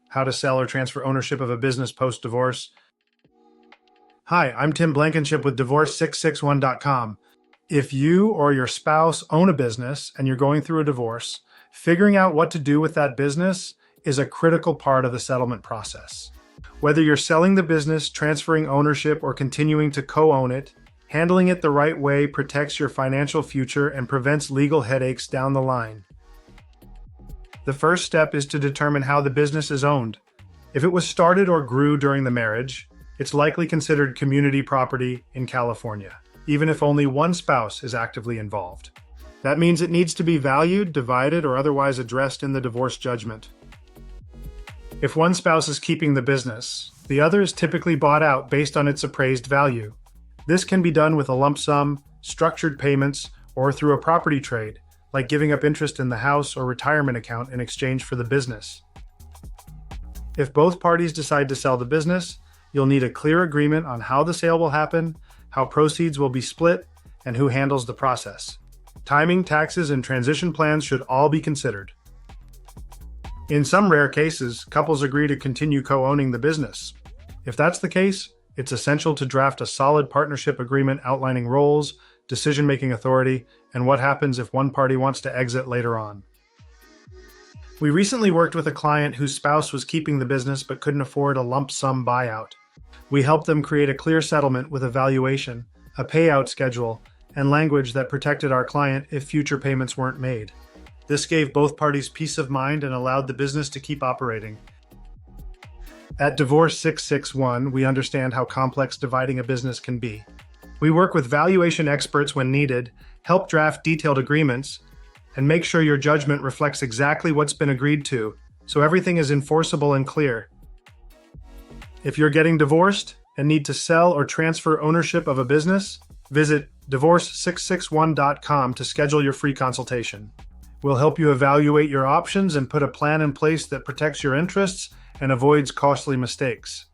how to sell or transfer ownership of a business post-divorce. Hi, I'm Tim Blankenship with divorce661.com. If you or your spouse own a business and you're going through a divorce, figuring out what to do with that business is a critical part of the settlement process. Whether you're selling the business, transferring ownership, or continuing to co-own it, handling it the right way protects your financial future and prevents legal headaches down the line. The first step is to determine how the business is owned. If it was started or grew during the marriage, it's likely considered community property in California, even if only one spouse is actively involved. That means it needs to be valued, divided, or otherwise addressed in the divorce judgment. If one spouse is keeping the business, the other is typically bought out based on its appraised value. This can be done with a lump sum, structured payments, or through a property trade, like giving up interest in the house or retirement account in exchange for the business. If both parties decide to sell the business, you'll need a clear agreement on how the sale will happen, how proceeds will be split, and who handles the process. Timing, taxes, and transition plans should all be considered. In some rare cases, couples agree to continue co-owning the business. If that's the case, it's essential to draft a solid partnership agreement outlining roles, decision-making authority, and what happens if one party wants to exit later on. We recently worked with a client whose spouse was keeping the business but couldn't afford a lump sum buyout. We helped them create a clear settlement with a valuation, a payout schedule, and language that protected our client if future payments weren't made. This gave both parties peace of mind and allowed the business to keep operating. At Divorce 661, we understand how complex dividing a business can be. We work with valuation experts when needed, help draft detailed agreements, and make sure your judgment reflects exactly what's been agreed to, so everything is enforceable and clear. If you're getting divorced and need to sell or transfer ownership of a business, visit divorce661.com to schedule your free consultation. We'll help you evaluate your options and put a plan in place that protects your interests and avoids costly mistakes.